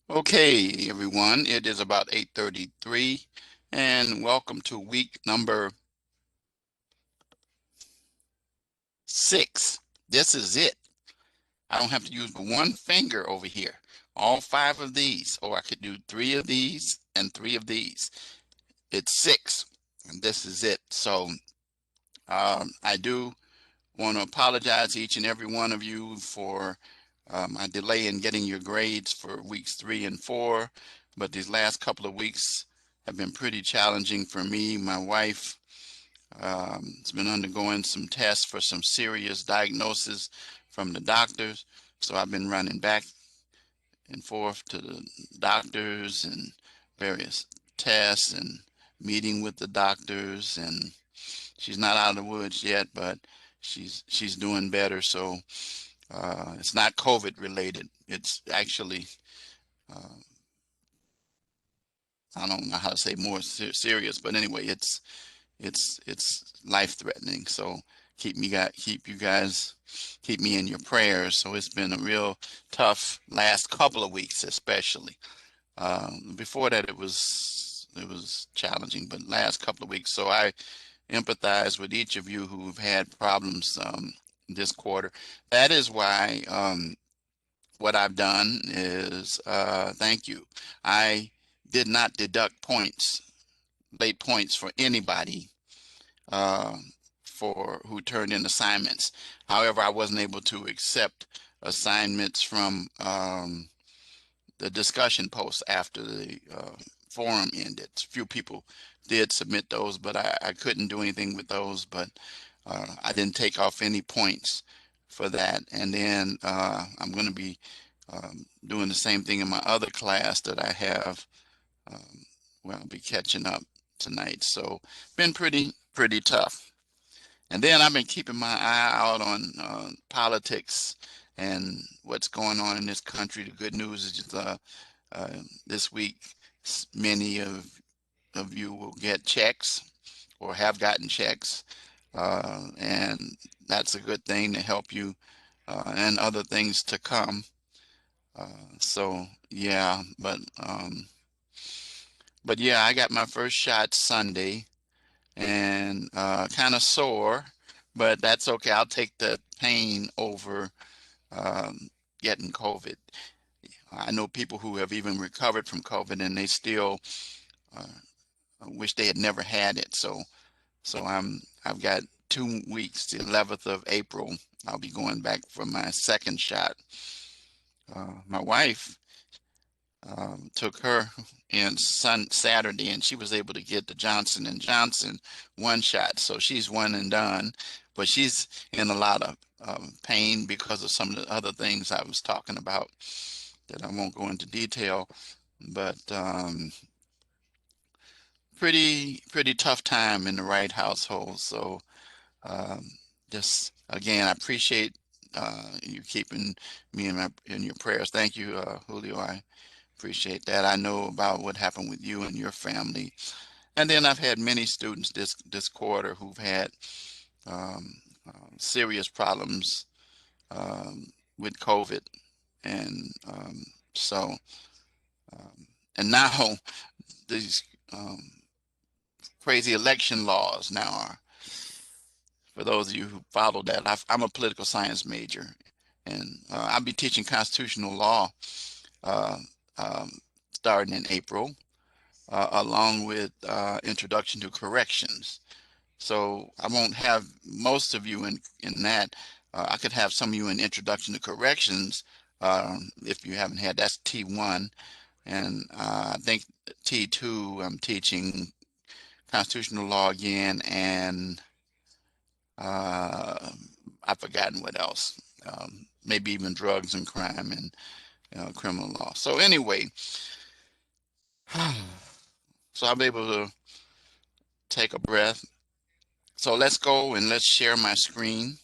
Okay, everyone, it is about 8:33 and welcome to week number 6. This is it. I don't have to use but one finger over here. All 5 of these, or I could do 3 of these and 3 of these. It's 6, and this is it. So I do want to apologize to each and every one of you for my delay in getting your grades for weeks 3 and 4, but these last couple of weeks have been pretty challenging for me. My wife has been undergoing some tests for some serious diagnosis from the doctors, so I've been running back and forth to the doctors and various tests and meeting with the doctors, and she's not out of the woods yet, but she's doing better. So it's not COVID related. It's actually I don't know how to say more serious, but anyway, it's life threatening. So keep me in your prayers. So it's been a real tough last couple of weeks, especially. Before that, it was challenging, but last couple of weeks. So I empathize with each of you who've had problems this quarter. That is why what I've done is thank you. I did not deduct points, late points for anybody uh, for who turned in assignments. However, I wasn't able to accept assignments from the discussion posts after the forum ended. Few people did submit those, but I couldn't do anything with those. But I didn't take off any points for that. And then I'm going to be doing the same thing in my other class that I have. Um, where I'll be catching up tonight. So been pretty tough. And then I've been keeping my eye out on politics and what's going on in this country. The good news is just, uh, this week, many of you will get checks or have gotten checks, and that's a good thing to help you and other things to come. So yeah, but yeah, I got my first shot Sunday and kind of sore, but that's okay. I'll take the pain over getting COVID. I know people who have even recovered from COVID and they still uh, wish they had never had it. So I've got 2 weeks, the 11th of April. I'll be going back for my second shot. My wife took her in Saturday, and she was able to get the Johnson and Johnson one shot. So she's one and done, but she's in a lot of pain because of some of the other things I was talking about that I won't go into detail. But pretty tough time in the Wright household. So um, just again, I appreciate you keeping me in your prayers. Thank you, Julio. I appreciate that. I know about what happened with you and your family. And then I've had many students this quarter who've had um, serious problems with COVID, and so and now these um, crazy election laws now are. For those of you who follow that, I'm a political science major, and I'll be teaching constitutional law uh, um, starting in April, along with introduction to corrections. So I won't have most of you in that. I could have some of you in introduction to corrections if you haven't had. That's T1, and I think T2. I'm teaching constitutional law again, and uh, I've forgotten what else. Maybe even drugs and crime and criminal law. So anyway, so I'll be able to take a breath. So let's go and let's share my screen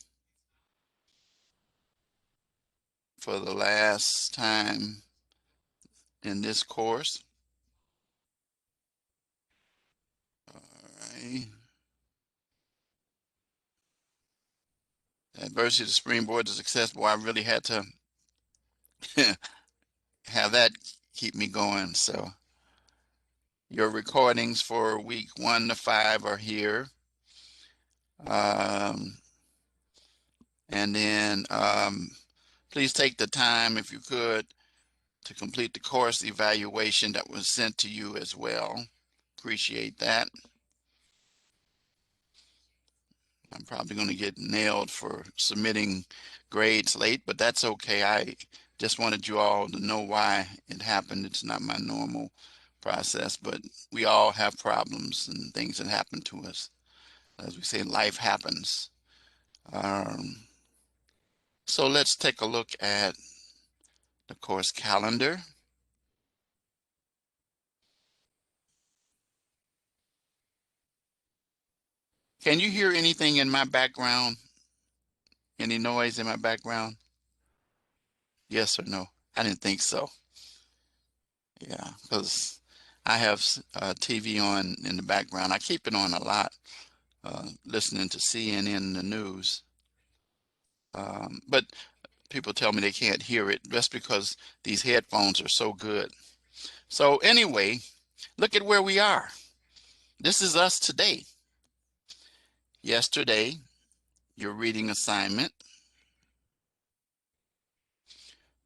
for the last time in this course. All right. Adversity to springboard to success. Boy, I really had to have that keep me going. So your recordings for week 1 to 5 are here. And then please take the time, if you could, to complete the course evaluation that was sent to you as well. Appreciate that. I'm probably going to get nailed for submitting grades late, but that's okay. I just wanted you all to know why it happened. It's not my normal process, but we all have problems and things that happen to us. As we say, life happens. So let's take a look at the course calendar. Can you hear anything in my background? Any noise in my background? Yes or no? I didn't think so. Yeah, because I have TV on in the background. I keep it on a lot, listening to CNN and the news. But people tell me they can't hear it just because these headphones are so good. So anyway, look at where we are. This is us today. Yesterday, your reading assignment.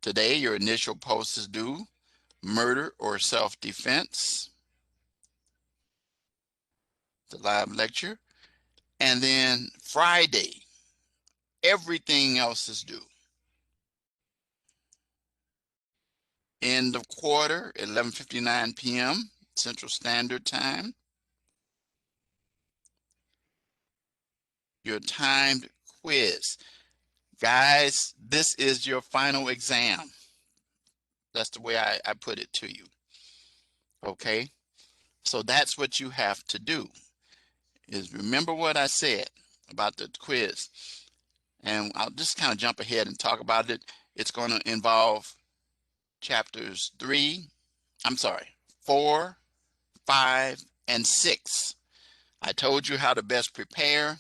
Today, your initial post is due, murder or self-defense, the live lecture. And then Friday, everything else is due. End of quarter, 11:59 p.m. Central Standard Time. Your timed quiz. Guys, this is your final exam. That's the way I put it to you. Okay? So that's what you have to do, is remember what I said about the quiz. And I'll just kind of jump ahead and talk about it. It's going to involve chapters 4, 5, and 6. I told you how to best prepare.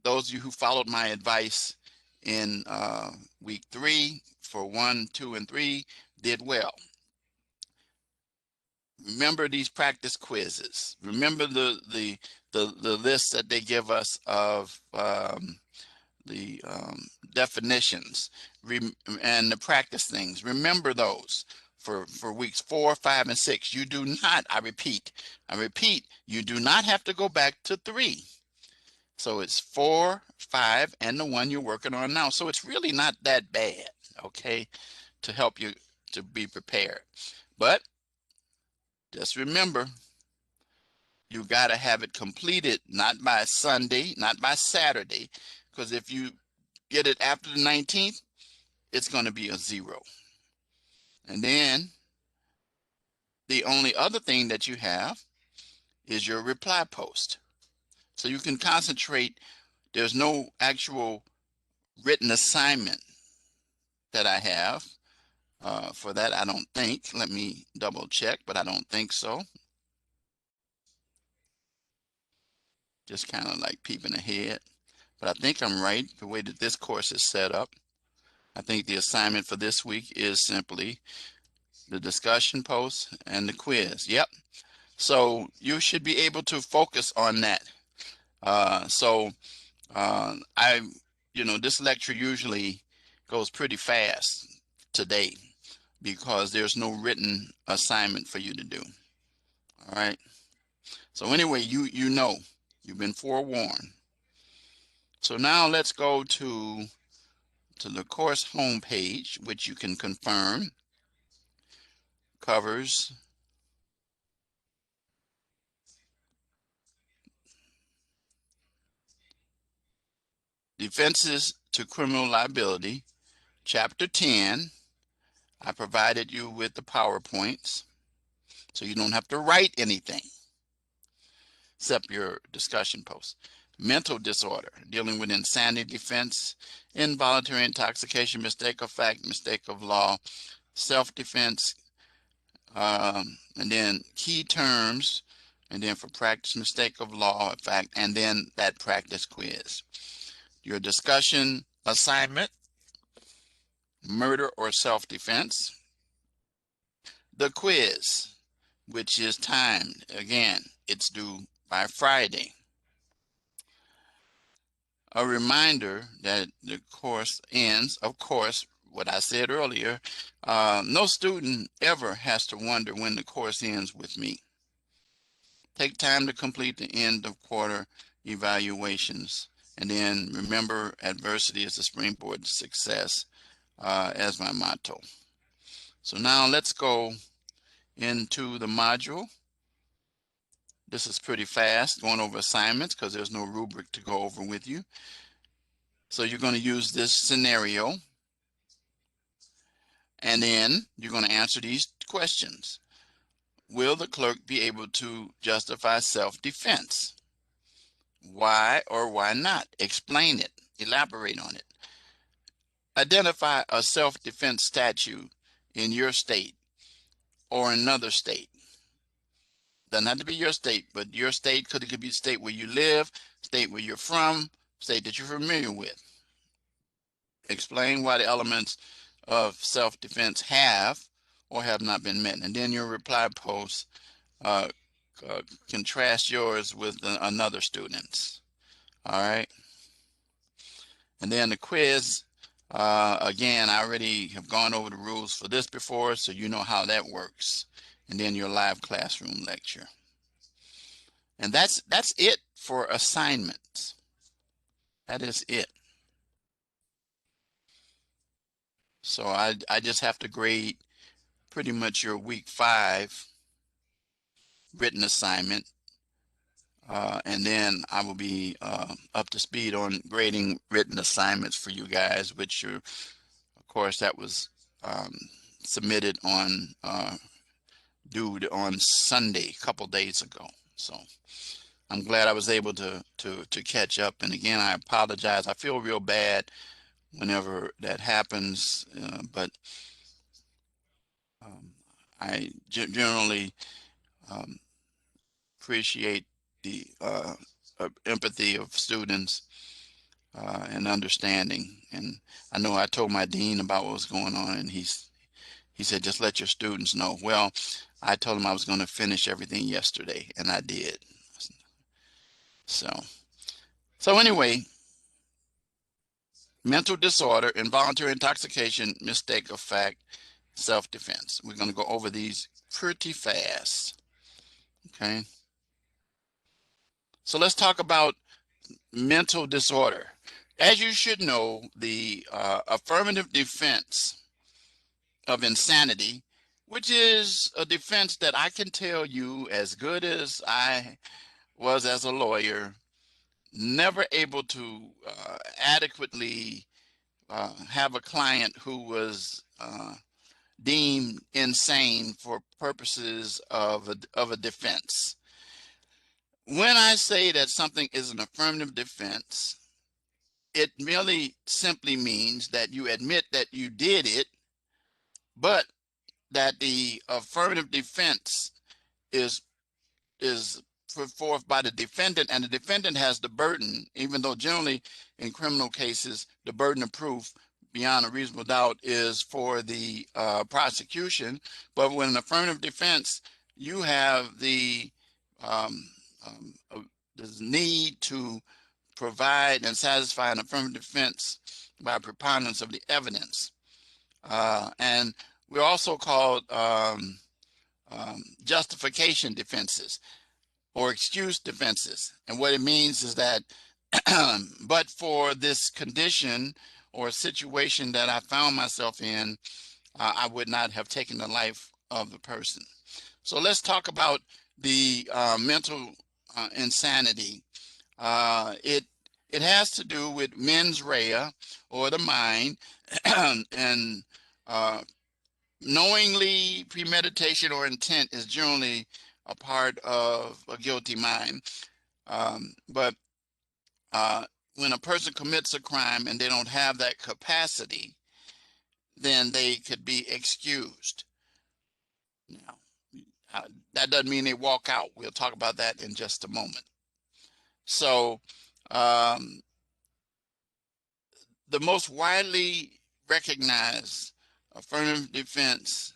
Those of you who followed my advice in week 3 for 1, 2, and 3 did well. Remember these practice quizzes. Remember the list that they give us of the definitions and the practice things. Remember those for weeks 4, 5, and 6. You do not, I repeat, you do not have to go back to 3. So it's 4, 5, and the one you're working on now. So it's really not that bad, okay, to help you to be prepared. But just remember, you got to have it completed, not by Sunday, not by Saturday, because if you get it after the 19th, it's going to be a 0. And then the only other thing that you have is your reply post. So you can concentrate. There's no actual written assignment that I have for that, I don't think. Let me double check, but I don't think so. Just kind of like peeping ahead. But I think I'm right the way that this course is set up. I think the assignment for this week is simply the discussion post and the quiz. Yep. So you should be able to focus on that. This lecture usually goes pretty fast today because there's no written assignment for you to do. All right. So anyway, you know, you've been forewarned. So now let's go to the course homepage, which you can confirm covers Defenses to Criminal Liability, Chapter 10. I provided you with the PowerPoints, so you don't have to write anything except your discussion post. Mental disorder, dealing with insanity defense, involuntary intoxication, mistake of fact, mistake of law, self-defense, and then key terms, and then for practice, mistake of law, fact, and then that practice quiz. Your discussion assignment, murder or self-defense. the quiz, which is timed. Again, it's due by Friday. A reminder that the course ends, of course, what I said earlier, no student ever has to wonder when the course ends with me. Take time to complete the end of quarter evaluations. And then remember, adversity is the springboard to success, as my motto. So now let's go into the module. This is pretty fast, going over assignments because there's no rubric to go over with you. So you're going to use this scenario, and then you're going to answer these questions. Will the clerk be able to justify self-defense? Why or why not? Explain it. Elaborate on it. Identify a self-defense statute in your state or another state. Doesn't have to be your state, but your state it could be the state where you live, state where you're from, state that you're familiar with. Explain why the elements of self-defense have or have not been met. And then your reply post uh, contrast yours with another student's. All right. And then the quiz, again, I already have gone over the rules for this before, so you know how that works. And then your live classroom lecture. And that's it for assignments. That is it. So I just have to grade pretty much your week 5 written assignment. And then I will be up to speed on grading written assignments for you guys, which are, of course, that was submitted on due on Sunday, a couple days ago. So I'm glad I was able to catch up. And again, I apologize. I feel real bad whenever that happens, but I generally appreciate the empathy of students and understanding. And I know I told my dean about what was going on, and he said, just let your students know. Well, I told him I was going to finish everything yesterday, and I did. So anyway, mental disorder, involuntary intoxication, mistake of fact, self-defense. We're going to go over these pretty fast. Okay. So let's talk about mental disorder. As you should know, the affirmative defense of insanity, which is a defense that I can tell you, as good as I was as a lawyer, never able to adequately have a client who was deemed insane for purposes of a defense. When I say that something is an affirmative defense, it merely simply means that you admit that you did it, but that the affirmative defense is put forth by the defendant, and the defendant has the burden, even though generally in criminal cases the burden of proof beyond a reasonable doubt is for the prosecution. But when an affirmative defense, you have the need to provide and satisfy an affirmative defense by preponderance of the evidence. And we're also called justification defenses or excuse defenses. And what it means is that but for this condition or situation that I found myself in, I would not have taken the life of the person. So let's talk about the mental insanity. It has to do with mens rea, or the mind, and knowingly premeditation or intent is generally a part of a guilty mind. But when a person commits a crime and they don't have that capacity, then they could be excused. Now, that doesn't mean they walk out. We'll talk about that in just a moment. So the most widely recognized affirmative defense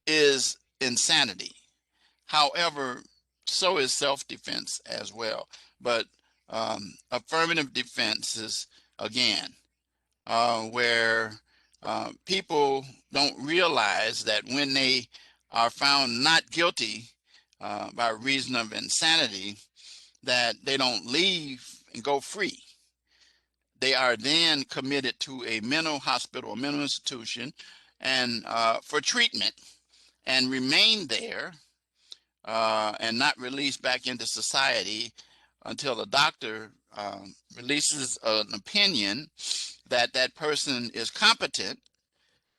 is insanity. However, so is self-defense as well. But affirmative defense is, again, where people don't realize that when they are found not guilty by reason of insanity, that they don't leave and go free. They are then committed to a mental hospital, a mental institution, and for treatment, and remain there and not released back into society until the doctor releases an opinion that that person is competent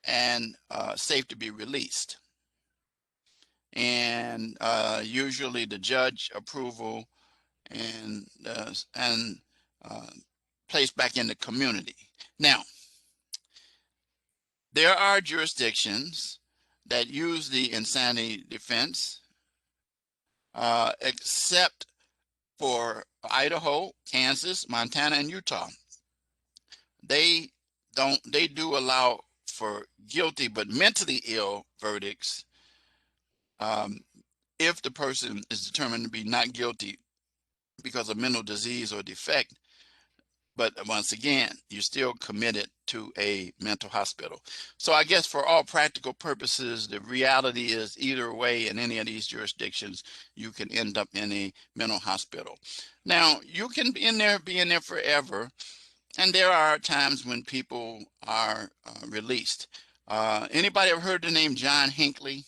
and safe to be released. And usually the judge approval and uh, placed back in the community. Now, there are jurisdictions that use the insanity defense, except for Idaho, Kansas, Montana, and Utah. They don't. They do allow for guilty but mentally ill verdicts um, if the person is determined to be not guilty because of mental disease or defect. But once again, you're still committed to a mental hospital. So I guess for all practical purposes, the reality is either way in any of these jurisdictions, you can end up in a mental hospital. Now, you can be in there forever, and there are times when people are released. Anybody ever heard the name John Hinckley?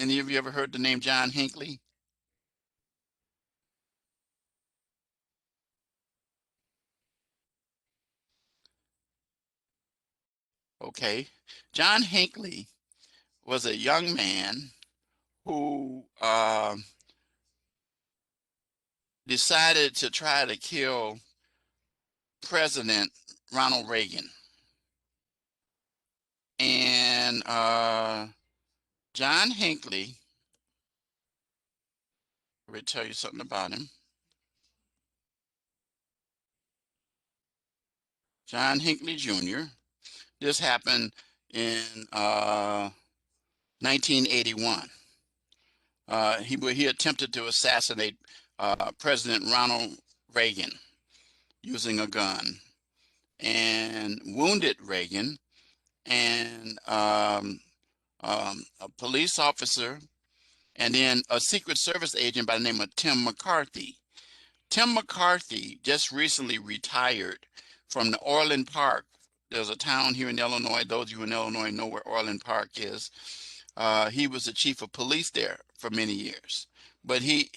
Any of you ever heard the name John Hinckley? Okay. John Hinckley was a young man who decided to try to kill President Ronald Reagan. And John Hinckley, let me tell you something about him. John Hinckley Jr. This happened in 1981. He attempted to assassinate President Ronald Reagan using a gun and wounded Reagan, and a police officer, and then a Secret Service agent by the name of Tim McCarthy. Tim McCarthy just recently retired from the Orland Park. There's a town here in Illinois. Those of you in Illinois know where Orland Park is. He was the chief of police there for many years, but he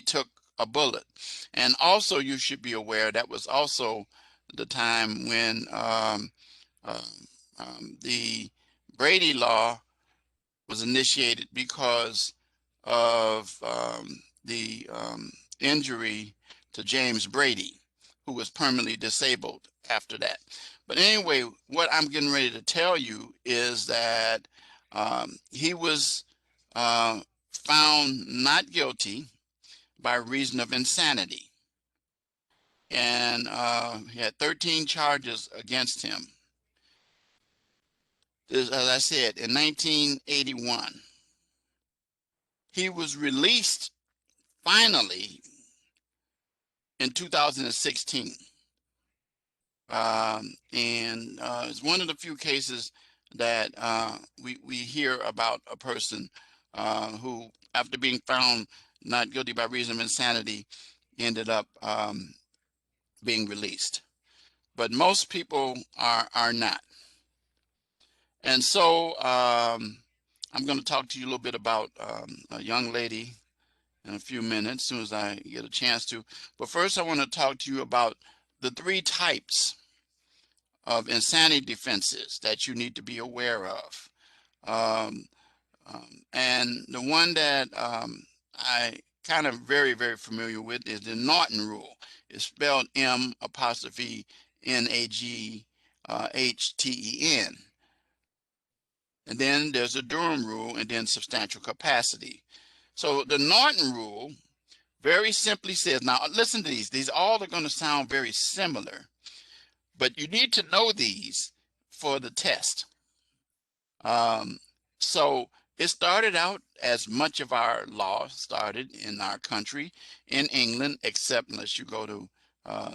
took a bullet. And also, you should be aware that was also the time when the Brady Law was initiated because of the injury to James Brady, who was permanently disabled after that. But anyway, what I'm getting ready to tell you is that he was found not guilty by reason of insanity. And he had 13 charges against him. As I said, in 1981, he was released finally in 2016. And it's one of the few cases that we hear about a person who, after being found not guilty by reason of insanity, ended up being released. But most people are not. And so I'm going to talk to you a little bit about a young lady in a few minutes, as soon as I get a chance to. But first, I want to talk to you about the three types of insanity defenses that you need to be aware of. Um, and the one that I kind of very familiar with is the Norton rule. It's spelled M apostrophe N-A-G-H-T-E-N. And then there's a Durham rule, and then substantial capacity. So the Norton rule very simply says, now listen to these all are going to sound very similar, but you need to know these for the test. So it started out as much of our law started in our country in England, except unless you go to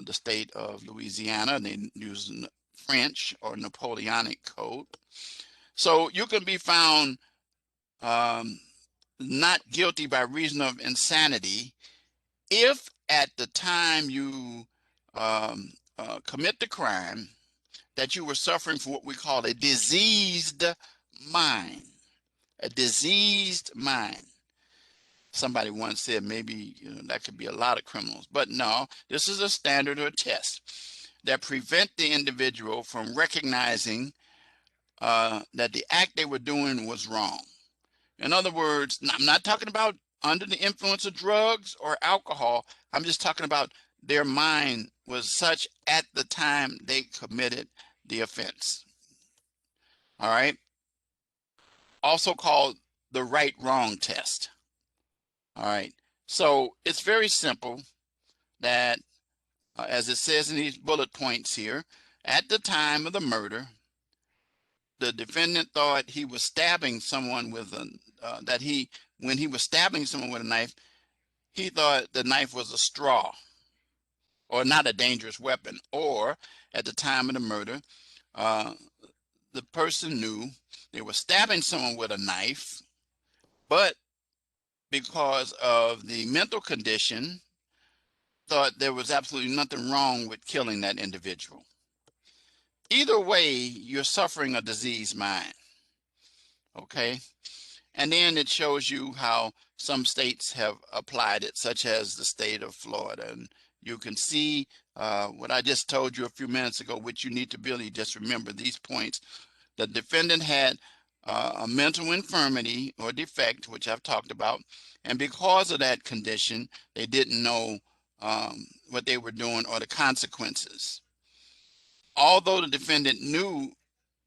the state of Louisiana, they use French or Napoleonic code. So you can be found um, not guilty by reason of insanity if at the time you commit the crime that you were suffering from what we call a diseased mind. A diseased mind. Somebody once said maybe that could be a lot of criminals, but no, this is a standard or a test that prevent the individual from recognizing that the act they were doing was wrong. In other words, I'm not talking about under the influence of drugs or alcohol. I'm just talking about their mind was such at the time they committed the offense. All right. Also called the right wrong test. All right. So it's very simple that, as it says in these bullet points here, at the time of the murder, the defendant thought he was stabbing someone with when he was stabbing someone with a knife, he thought the knife was a straw or not a dangerous weapon. Or at the time of the murder, uh, the person knew they were stabbing someone with a knife, but because of the mental condition, thought there was absolutely nothing wrong with killing that individual. Either way, you're suffering a diseased mind. Okay. And then it shows you how some states have applied it, such as the state of Florida. And you can see what I just told you a few minutes ago, which you need to really just remember these points. The defendant had a mental infirmity or defect, which I've talked about. And because of that condition, they didn't know what they were doing or the consequences. Although the defendant knew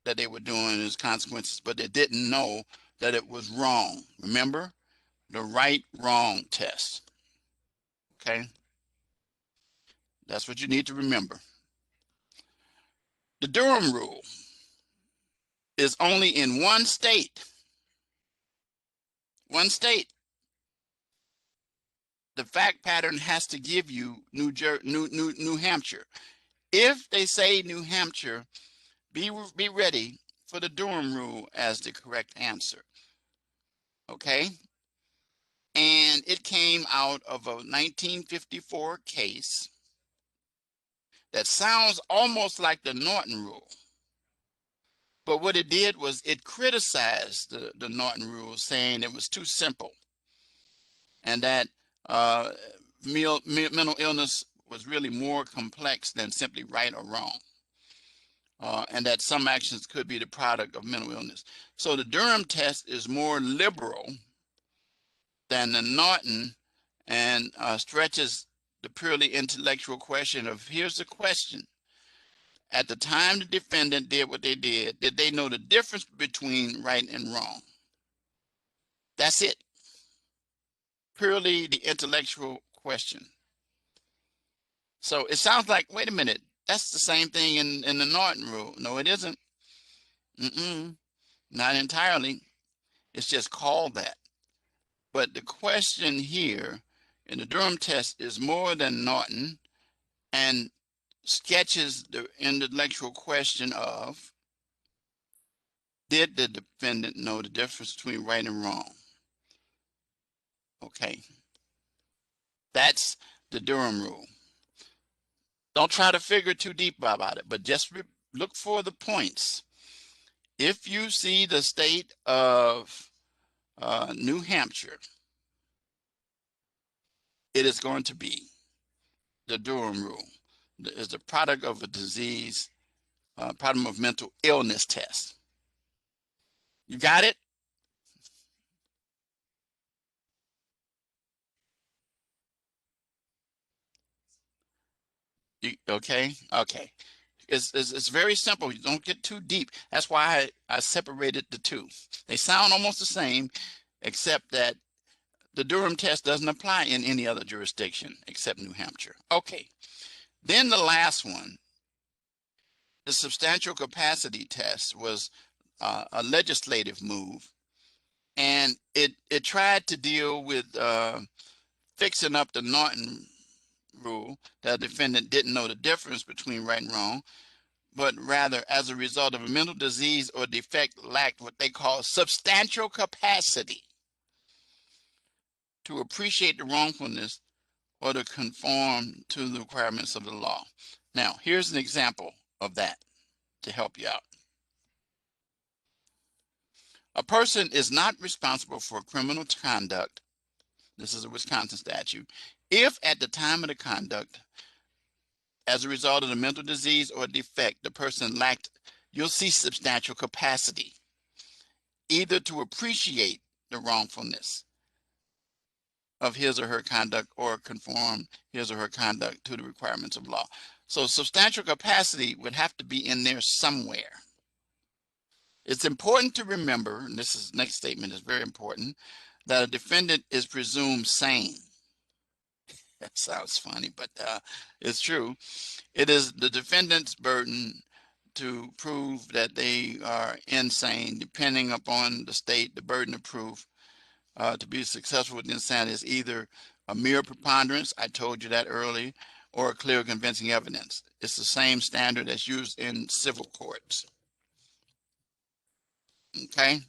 that they were doing his consequences, but they didn't know that it was wrong. Remember the right wrong test. Okay, that's what you need to remember. The Durham rule is only in one state. One state. The fact pattern has to give you New Hampshire. If they say New Hampshire, be ready for the Durham rule as the correct answer. Okay? And it came out of a 1954 case that sounds almost like the Norton rule. But what it did was it criticized the Norton rule, saying it was too simple and that uh, mental illness was really more complex than simply right or wrong, and that some actions could be the product of mental illness. So the Durham test is more liberal than the Norton and stretches the purely intellectual question of here's the question. At the time the defendant did what they did they know the difference between right and wrong? That's it. Purely the intellectual question. So it sounds like, wait a minute, that's the same thing in the Norton rule. No, it isn't. Not entirely. It's just called that. But the question here in the Durham test is more than Norton and sketches the intellectual question of, did the defendant know the difference between right and wrong? Okay, that's the Durham rule. Don't try to figure too deep about it, but just look for the points. If you see the state of New Hampshire, it is going to be the Durham rule. It's the product of a disease, problem of mental illness test. You got it? Okay? Okay. It's very simple. You don't get too deep. That's why I separated the two. They sound almost the same, except that the Durham test doesn't apply in any other jurisdiction except New Hampshire. Okay. Then the last one, the substantial capacity test, was a legislative move, and it tried to deal with fixing up the Norton rule that the defendant didn't know the difference between right and wrong, but rather as a result of a mental disease or defect lacked what they call substantial capacity to appreciate the wrongfulness or to conform to the requirements of the law. Now, here's an example of that to help you out. A person is not responsible for criminal conduct, this is a Wisconsin statute, if at the time of the conduct, as a result of the mental disease or defect, the person lacked, you'll see, substantial capacity, either to appreciate the wrongfulness of his or her conduct or conform his or her conduct to the requirements of law. So substantial capacity would have to be in there somewhere. It's important to remember, and this is next statement is very important, that a defendant is presumed sane. That sounds funny, but it's true. It is the defendant's burden to prove that they are insane. Depending upon the state, the burden of proof to be successful with insanity is either a mere preponderance, I told you that earlier, or a clear convincing evidence. It's the same standard that's used in civil courts. Okay?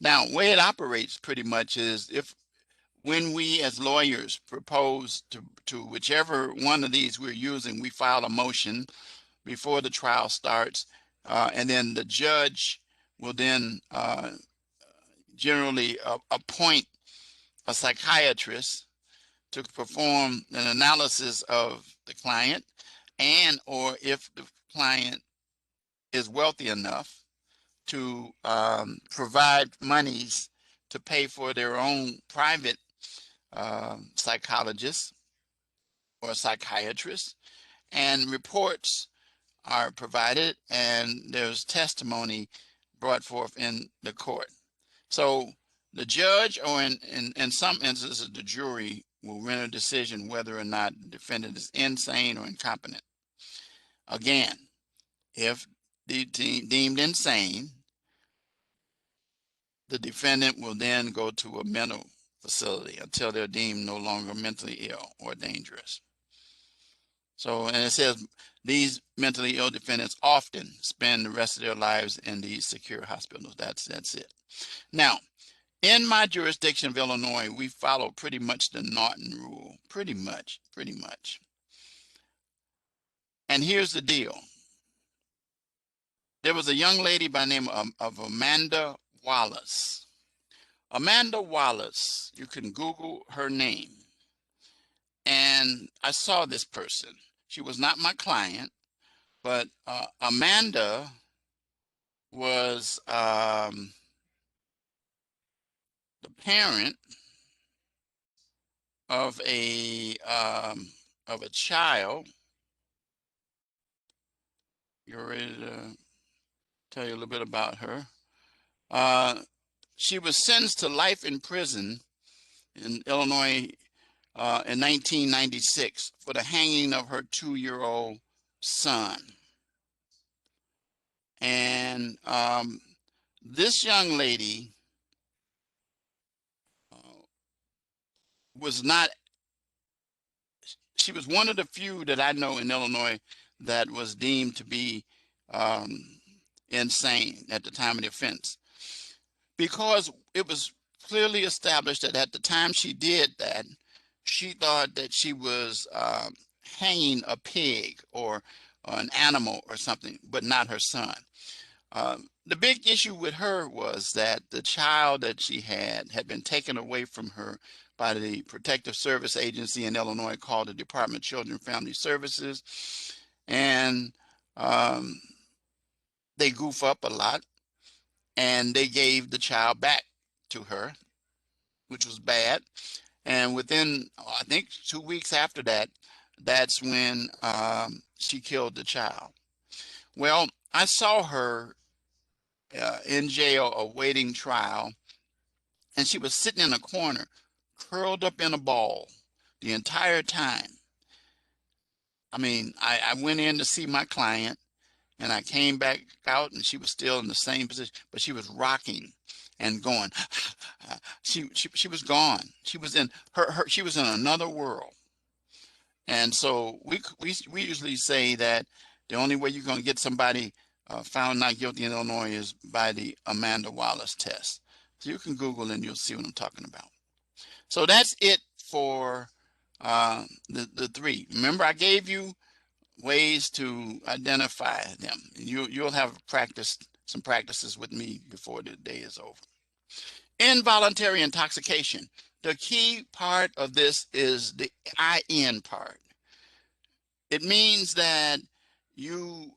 Now, the way it operates pretty much is if when we as lawyers propose to whichever one of these we're using, we file a motion before the trial starts, and then the judge will then generally appoint a psychiatrist to perform an analysis of the client, and or if the client is wealthy enough to provide monies to pay for their own private psychologist or psychiatrist, and reports are provided and there's testimony brought forth in the court. So the judge, or in some instances the jury, will render a decision whether or not the defendant is insane or incompetent. Again, if deemed insane, the defendant will then go to a mental facility until they're deemed no longer mentally ill or dangerous. So, and it says these mentally ill defendants often spend the rest of their lives in these secure hospitals. That's it. Now, in my jurisdiction of Illinois, we follow pretty much the Norton rule, pretty much. And here's the deal. There was a young lady by the name of Amanda Wallace. Amanda Wallace, you can Google her name. And I saw this person. She was not my client, but Amanda was the parent of a child. You're ready to tell you a little bit about her. She was sentenced to life in prison in Illinois in 1996 for the hanging of her 2-year-old son. And this young lady was not, she was one of the few that I know in Illinois that was deemed to be insane at the time of the offense, because it was clearly established that at the time she did that, she thought that she was hanging a pig or an animal or something, but not her son. The big issue with her was that the child that she had been taken away from her by the Protective Service Agency in Illinois called the Department of Children and Family Services. And they goof up a lot, and they gave the child back to her, which was bad. And within, I think, 2 weeks after that, that's when she killed the child. Well, I saw her in jail awaiting trial, and she was sitting in a corner, curled up in a ball the entire time. I mean, I went in to see my client, And I came back out and she was still in the same position, but she was rocking and going. She was gone. She was in she was in another world. And so we usually say that the only way you're going to get somebody found not guilty in Illinois is by the Amanda Wallace test. So you can Google and you'll see what I'm talking about. So that's it for the three. Remember, I gave you ways to identify them. You'll have some practices with me before the day is over. Involuntary intoxication. The key part of this is the IN part. It means that you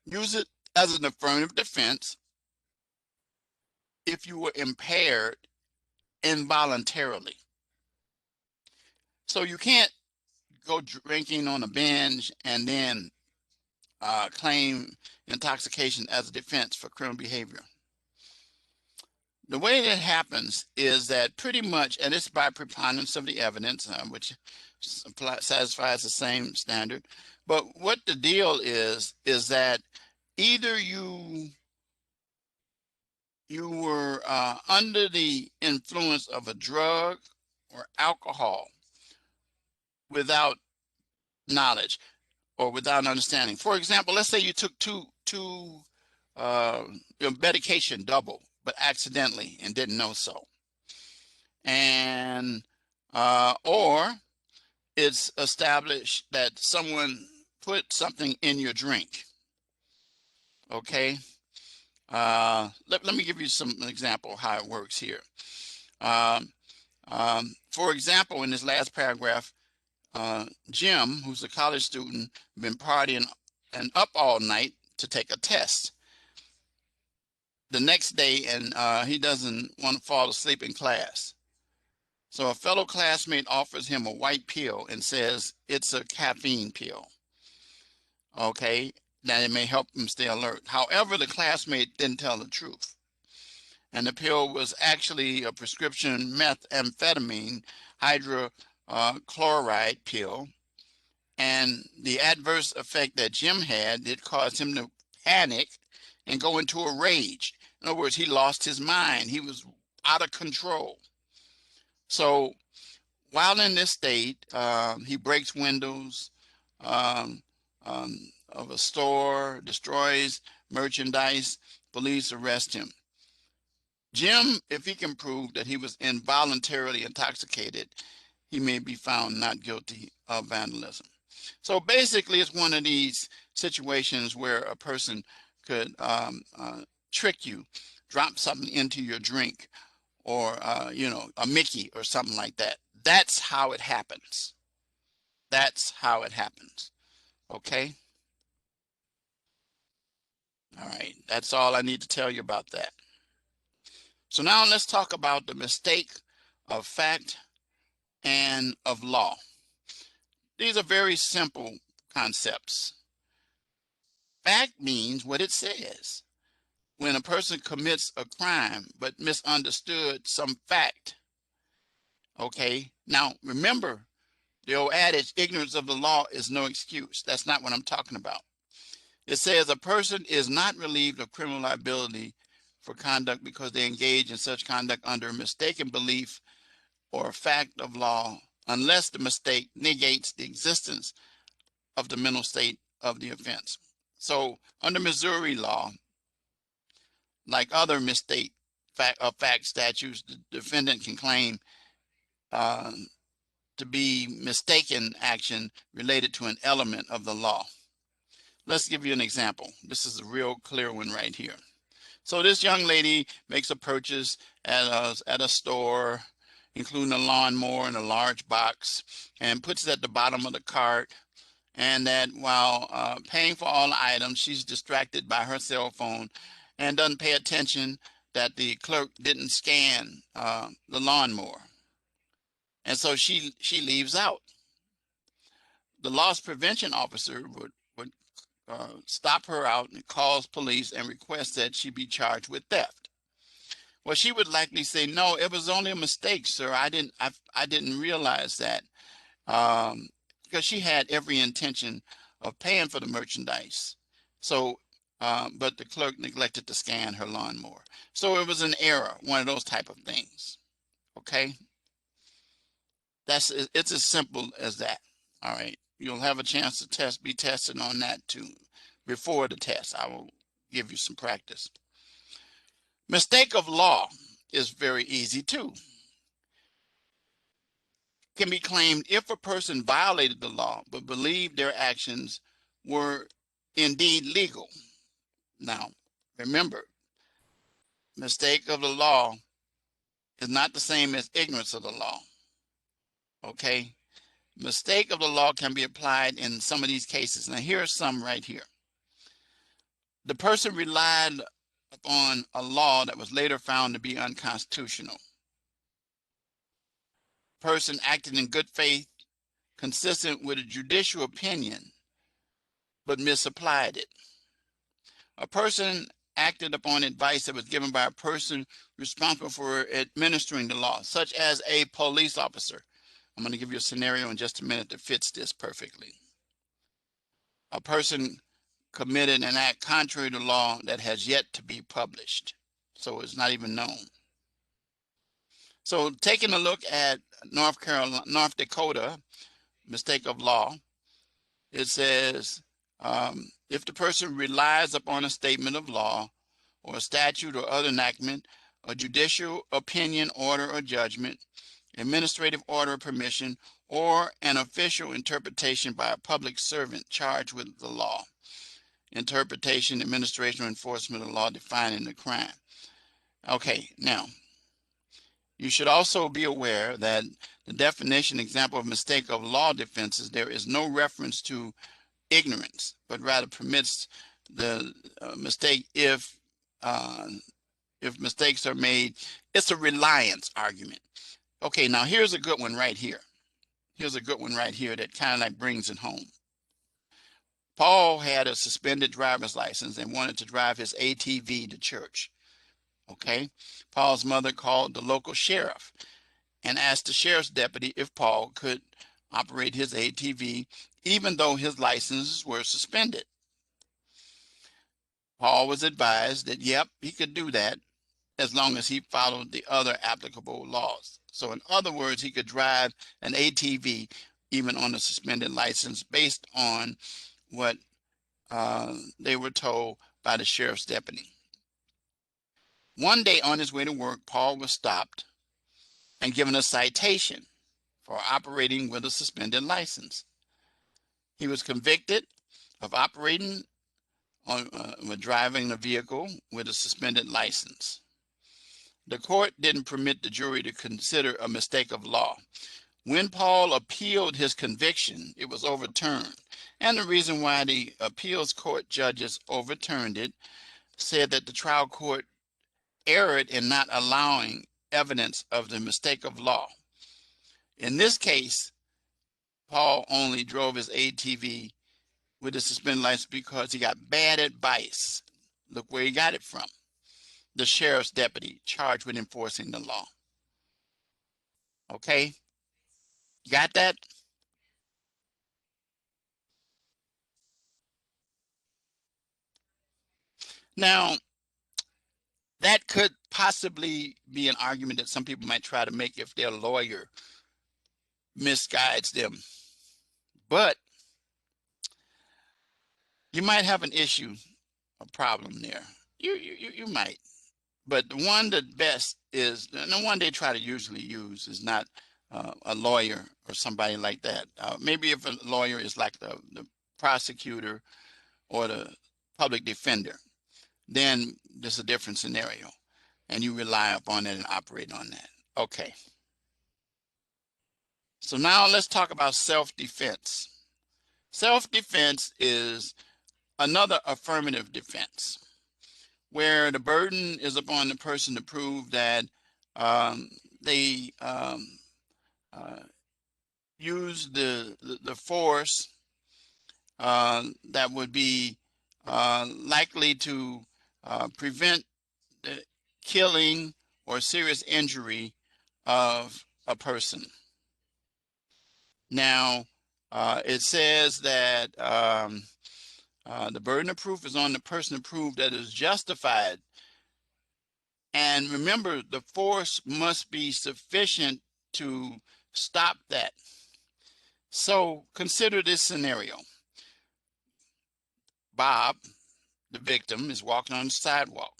use it as an affirmative defense if you were impaired involuntarily. So you can't go drinking on a binge and then claim intoxication as a defense for criminal behavior. The way that happens is that pretty much, and it's by preponderance of the evidence, which satisfies the same standard. But what the deal is that either you were under the influence of a drug or alcohol without knowledge or without understanding. For example, let's say you took your medication double, but accidentally and didn't know so. And or it's established that someone put something in your drink. Okay. Let me give you an example of how it works here. For example, in this last paragraph, Jim, who's a college student, been partying and up all night to take a test the next day, and he doesn't want to fall asleep in class. So a fellow classmate offers him a white pill and says it's a caffeine pill. Okay, that it may help him stay alert. However, the classmate didn't tell the truth. And the pill was actually a prescription methamphetamine hydrochloride pill. And the adverse effect that Jim had, it caused him to panic and go into a rage. In other words, he lost his mind. He was out of control. So while in this state, he breaks windows of a store, destroys merchandise. Police arrest him. Jim, if he can prove that he was involuntarily intoxicated, he may be found not guilty of vandalism. So basically, it's one of these situations where a person could trick you, drop something into your drink, or a Mickey or something like that. That's how it happens. That's how it happens. Okay. All right. That's all I need to tell you about that. So now let's talk about the mistake of fact and of law. These are very simple concepts. Fact means what it says. When a person commits a crime but misunderstood some fact. Okay. Now remember, the old adage, ignorance of the law is no excuse. That's not what I'm talking about. It says a person is not relieved of criminal liability for conduct because they engage in such conduct under a mistaken belief or a fact of law unless the mistake negates the existence of the mental state of the offense. So under Missouri law, like other mistake fact statutes, the defendant can claim to be mistaken action related to an element of the law. Let's give you an example. This is a real clear one right here. So this young lady makes a purchase at a store, including a lawnmower in a large box, and puts it at the bottom of the cart. And that while paying for all the items, she's distracted by her cell phone and doesn't pay attention that the clerk didn't scan the lawnmower. And so she leaves out. The loss prevention officer would stop her out and calls police and requests that she be charged with theft. Well, she would likely say, "No, it was only a mistake, sir. I didn't realize that," because she had every intention of paying for the merchandise. So, but the clerk neglected to scan her lawnmower. So it was an error, one of those type of things. Okay, it's as simple as that. All right, you'll have a chance to be tested on that too. Before the test, I will give you some practice. Mistake of law is very easy too. Can be claimed if a person violated the law but believed their actions were indeed legal. Now, remember, mistake of the law is not the same as ignorance of the law. Okay? Mistake of the law can be applied in some of these cases. Now, here are some right here. The person relied upon a law that was later found to be unconstitutional. Person acted in good faith, consistent with a judicial opinion, but misapplied it. A person acted upon advice that was given by a person responsible for administering the law, such as a police officer. I'm going to give you a scenario in just a minute that fits this perfectly. A person committed an act contrary to law that has yet to be published, so it's not even known. So taking a look at North Dakota, mistake of law, it says, if the person relies upon a statement of law or a statute or other enactment, a judicial opinion, order, or judgment, administrative order or permission, or an official interpretation by a public servant charged with the law, interpretation, administration, or enforcement of the law defining the crime. Okay, now, you should also be aware that the definition example of mistake of law defenses, there is no reference to ignorance, but rather permits the mistake if mistakes are made. It's a reliance argument. Okay, now here's a good one right here. Here's a good one right here that kind of like brings it home. Paul had a suspended driver's license and wanted to drive his ATV to church. Okay, Paul's mother called the local sheriff and asked the sheriff's deputy if Paul could operate his ATV even though his licenses were suspended. Paul was advised that, yep, he could do that as long as he followed the other applicable laws. So in other words, he could drive an ATV even on a suspended license based on what they were told by the sheriff's deputy. One day on his way to work, Paul was stopped and given a citation for operating with a suspended license. He was convicted of operating with driving a vehicle with a suspended license. The court didn't permit the jury to consider a mistake of law. When Paul appealed his conviction, it was overturned. And the reason why the appeals court judges overturned it said that the trial court erred in not allowing evidence of the mistake of law. In this case, Paul only drove his ATV with a suspended license because he got bad advice. Look where he got it from. The sheriff's deputy charged with enforcing the law. Okay? Got that? Now, that could possibly be an argument that some people might try to make if their lawyer misguides them. But you might have an issue, a problem there. You might. But the one that best is, the one they try to usually use is not a lawyer or somebody like that. Maybe if a lawyer is like the prosecutor or the public defender, then there's a different scenario. And you rely upon it and operate on that. Okay. So now let's talk about self-defense. Self-defense is another affirmative defense where the burden is upon the person to prove that they use the force that would be likely to prevent the killing or serious injury of a person. Now, It says that the burden of proof is on the person to prove that it is justified. And remember, the force must be sufficient to stop that. So consider this scenario. Bob, the victim, is walking on the sidewalk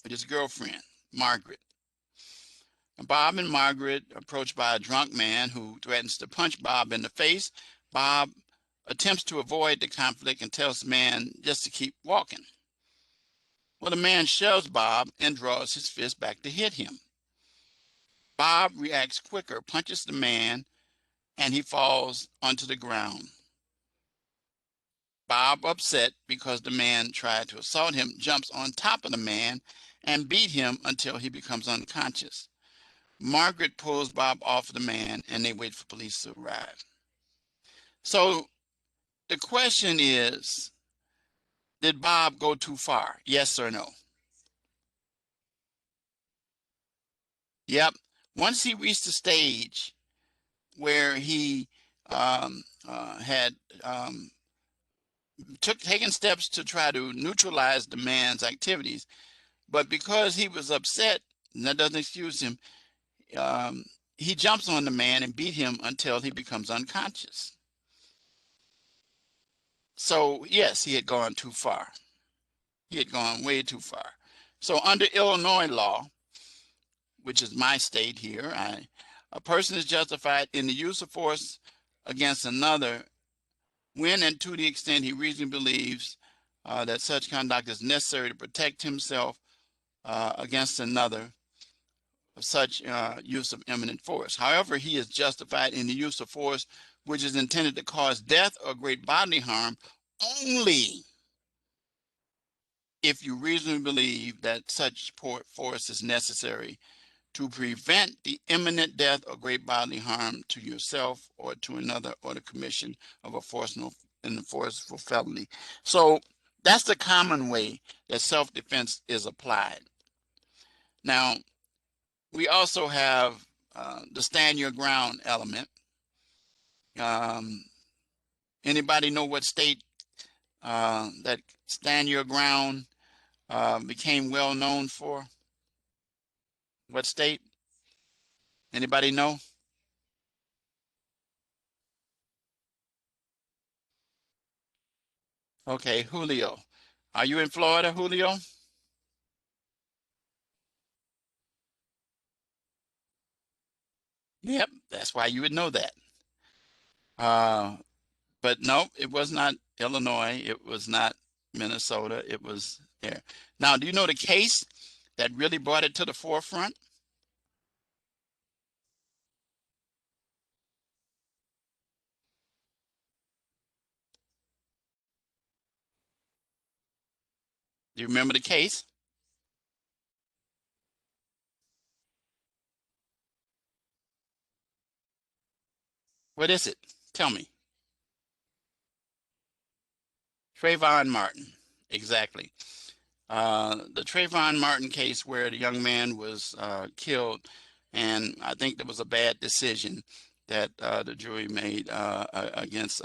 with his girlfriend, Margaret. Bob and Margaret approached by a drunk man who threatens to punch Bob in the face. Bob attempts to avoid the conflict and tells the man just to keep walking. Well, the man shoves Bob and draws his fist back to hit him. Bob reacts quicker, punches the man, and he falls onto the ground. Bob, upset because the man tried to assault him, jumps on top of the man and beat him until he becomes unconscious. Margaret pulls Bob off the man and they wait for police to arrive. So the question is, did Bob go too far? Yes or no? Yep. Once he reached the stage where he had taken steps to try to neutralize the man's activities, but because he was upset, and that doesn't excuse him, um, he jumps on the man and beat him until he becomes unconscious. So yes, he had gone too far. He had gone way too far. So under Illinois law, which is my state here, a person is justified in the use of force against another when and to the extent he reasonably believes that such conduct is necessary to protect himself against another of such use of imminent force. However, he is justified in the use of force which is intended to cause death or great bodily harm only if you reasonably believe that such force is necessary to prevent the imminent death or great bodily harm to yourself or to another, or the commission of a forceful felony. So that's the common way that self-defense is applied. Now, we also have the stand your ground element. Anybody know what state that stand your ground became well known for? What state? Anybody know? Okay, Julio. Are you in Florida, Julio? Yep, that's why you would know that. Uh, but no, it was not Illinois. It was not Minnesota. It was there. Now, do you know the case that really brought it to the forefront? Do you remember the case? What is it? Tell me. Trayvon Martin. Exactly. The Trayvon Martin case where the young man was killed, and I think there was a bad decision that the jury made against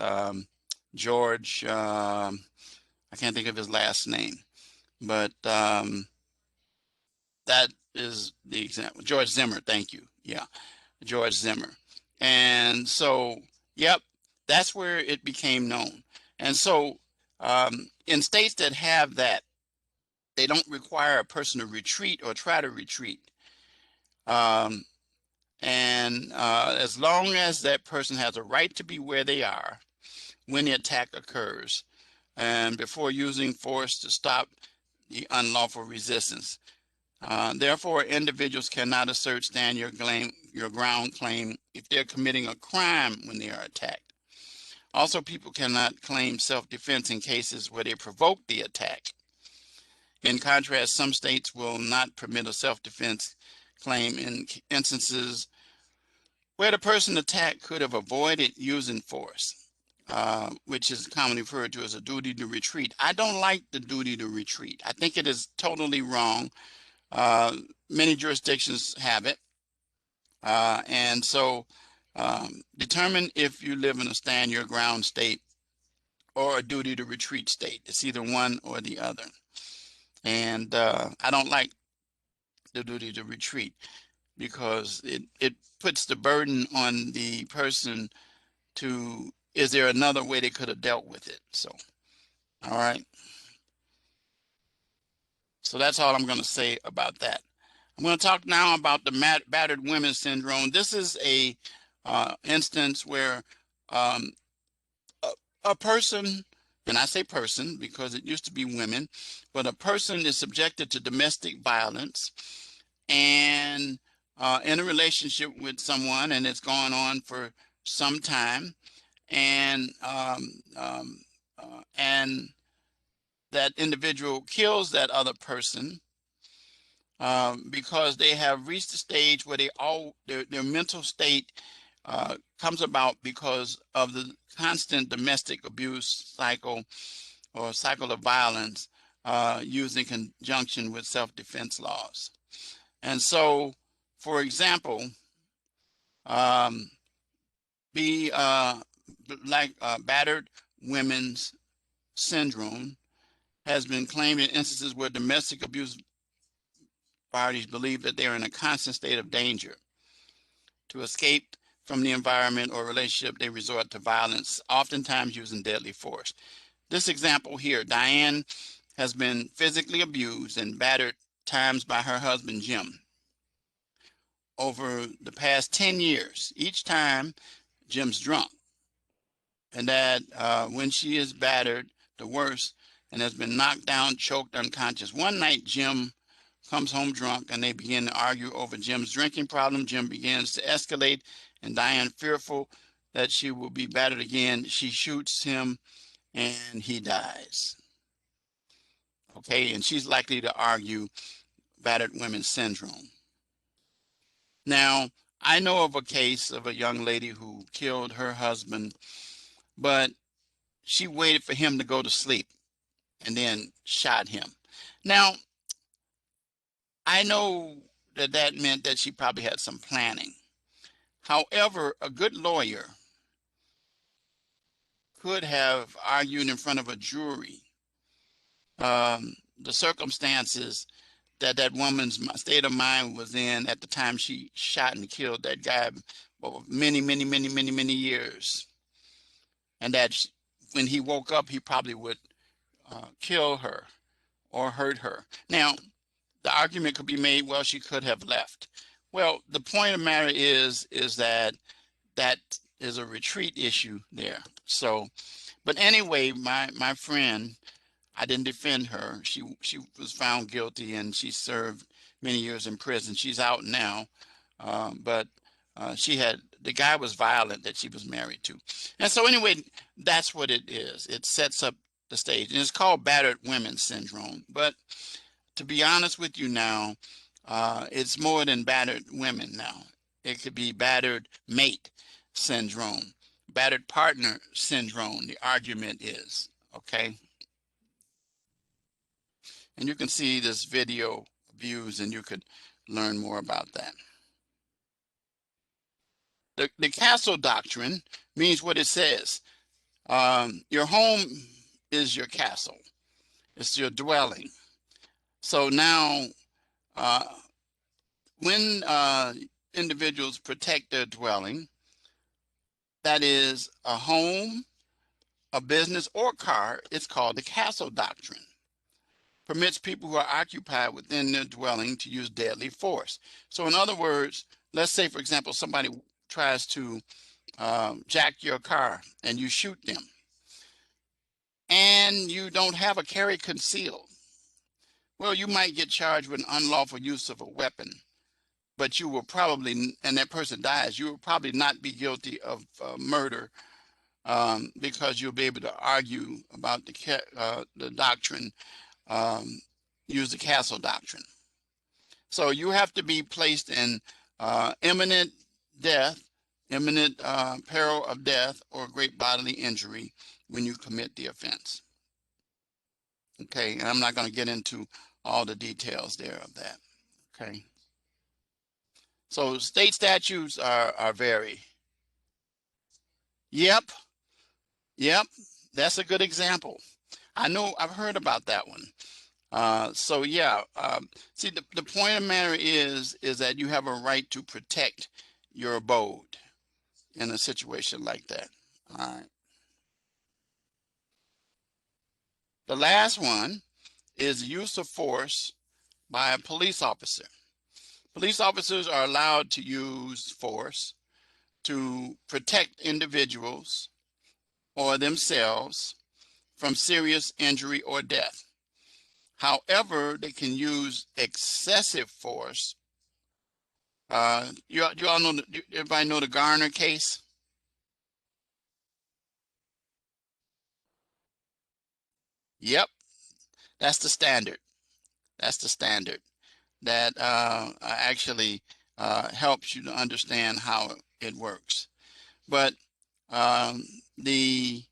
George. I can't think of his last name, but that is the example. George Zimmer. Thank you. Yeah, George Zimmer. And so, yep, that's where it became known. And so, in states that have that, they don't require a person to retreat or try to retreat. Um, and as long as that person has a right to be where they are when the attack occurs, and before using force to stop the unlawful resistance. Therefore, individuals cannot assert your ground claim if they're committing a crime when they are attacked. Also, people cannot claim self-defense in cases where they provoke the attack. In contrast, some states will not permit a self-defense claim in instances where the person attacked could have avoided using force, which is commonly referred to as a duty to retreat. I don't like the duty to retreat. I think it is totally wrong. Many jurisdictions have it. And so Determine if you live in a stand your ground state or a duty to retreat state. It's either one or the other. And I don't like the duty to retreat because it puts the burden on the person to, is there another way they could have dealt with it? So, all right. So that's all I'm going to say about that. I'm going to talk now about the battered women syndrome. This is a instance where um, a, a person, and I say person because it used to be women, but a person is subjected to domestic violence and in a relationship with someone, and it's gone on for some time, and and that individual kills that other person because they have reached a stage where their mental state comes about because of the constant domestic abuse cycle or cycle of violence used in conjunction with self-defense laws. And so, for example, um, be like battered women's syndrome has been claimed in instances where domestic abuse parties believe that they are in a constant state of danger. To escape from the environment or relationship, they resort to violence, oftentimes using deadly force. This example here, Diane has been physically abused and battered times by her husband, Jim, over the past 10 years. Each time, Jim's drunk. And that when she is battered, the worst, and has been knocked down, choked, unconscious. One night, Jim comes home drunk and they begin to argue over Jim's drinking problem. Jim begins to escalate, and Diane, fearful that she will be battered again, she shoots him and he dies. Okay, and she's likely to argue battered women syndrome. Now, I know of a case of a young lady who killed her husband, but she waited for him to go to sleep and then shot him. Now, I know that that meant that she probably had some planning. However, a good lawyer could have argued in front of a jury the circumstances that that woman's state of mind was in at the time she shot and killed that guy for many years. And that when he woke up, he probably would kill her or hurt her. Now, the argument could be made, well, she could have left. Well, the point of the matter is that that is a retreat issue there. So, but anyway, my friend, I didn't defend her. She was found guilty and she served many years in prison. She's out now, but the guy was violent that she was married to. And so anyway, that's what it is. It sets up the stage, and it's called battered women syndrome. But to be honest with you now, it's more than battered women now. It could be battered mate syndrome, battered partner syndrome, the argument is, okay? And you can see this video views and you could learn more about that. The castle doctrine means what it says. Your home is your castle. It's your dwelling. So now, when individuals protect their dwelling, that is a home, a business, or car, it's called the castle doctrine. Permits people who are occupied within their dwelling to use deadly force. So in other words, let's say, for example, somebody tries to jack your car and you shoot them and you don't have a carry concealed. Well, you might get charged with unlawful use of a weapon, but you will probably, and that person dies, you will probably not be guilty of murder because you'll be able to argue about the doctrine, use the castle doctrine. So you have to be placed in imminent death, imminent peril of death or great bodily injury when you commit the offense. Okay, and I'm not going to get into all the details there of that. Okay. So state statutes are vary. Yep, yep. That's a good example. I know I've heard about that one. So yeah, see the point of the matter is that you have a right to protect your abode in a situation like that. All right. The last one is use of force by a police officer. Police officers are allowed to use force to protect individuals or themselves from serious injury or death. However, they can use excessive force. You all know, everybody know the Garner case? Yep, that's the standard. That's the standard that actually helps you to understand how it works. But um, the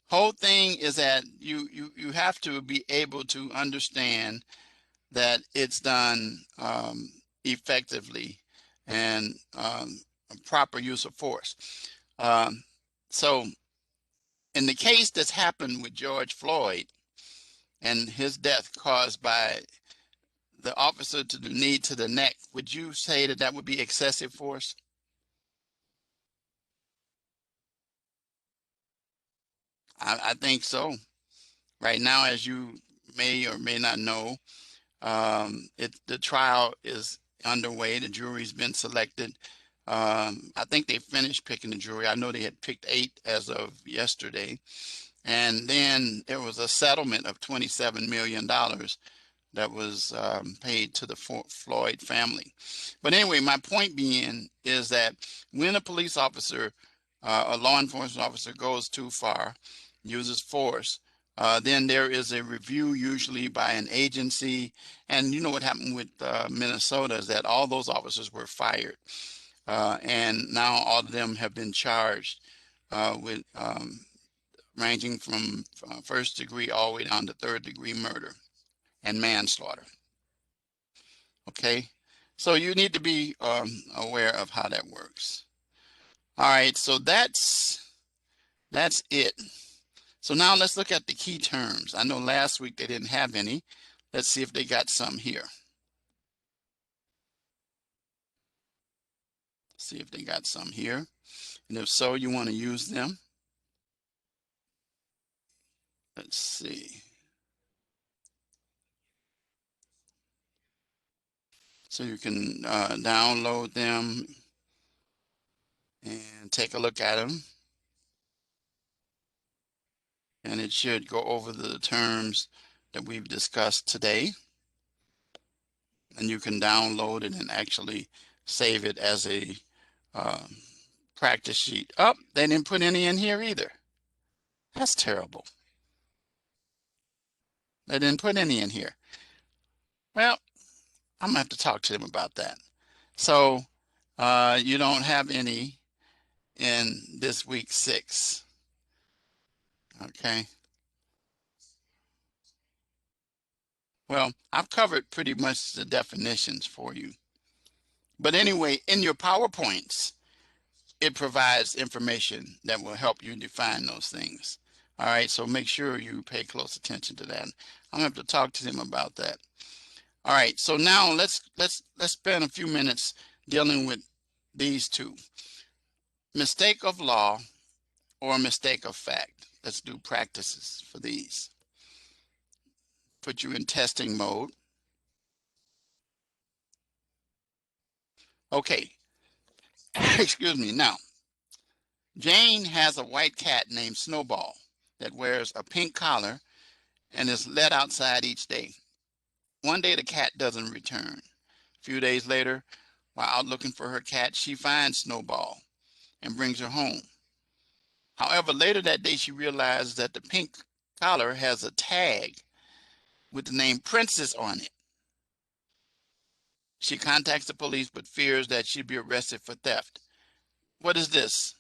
whole thing is that you have to be able to understand that it's done effectively and proper use of force. Um, so in the case that's happened with George Floyd and his death caused by the officer to the knee to the neck, would you say that that would be excessive force? I think so. Right now, as you may or may not know, the trial is underway. The jury's been selected. I think they finished picking the jury. I know they had picked 8 as of yesterday. And then there was a settlement of $27 million that was paid to the Floyd family. But anyway, my point being is that when a police officer, a law enforcement officer goes too far, uses force, then there is a review usually by an agency. And you know what happened with Minnesota is that all those officers were fired. And now all of them have been charged with ranging from first degree all the way down to third degree murder and manslaughter. Okay, so you need to be aware of how that works. All right, so that's it. So now let's look at the key terms. I know last week they didn't have any. Let's see if they got some here. See if they got some here. And if so, you want to use them. Let's see. So you can download them and take a look at them. And it should go over the terms that we've discussed today. And you can download it and actually save it as a um, practice sheet. Oh, they didn't put any in here either. That's terrible. They didn't put any in here. Well, I'm gonna have to talk to them about that. So you don't have any in this week 6. Okay. Well, I've covered pretty much the definitions for you. But anyway, in your PowerPoints, it provides information that will help you define those things. All right, so make sure you pay close attention to that. I'm gonna have to talk to them about that. All right, so now let's spend a few minutes dealing with these two. Mistake of law or mistake of fact. Let's do practices for these. Put you in testing mode. Okay, excuse me. Now, Jane has a white cat named Snowball that wears a pink collar and is let outside each day. One day the cat doesn't return. A few days later, while out looking for her cat, she finds Snowball and brings her home. However, later that day she realizes that the pink collar has a tag with the name Princess on it. She contacts the police but fears that she'd be arrested for theft. What is this?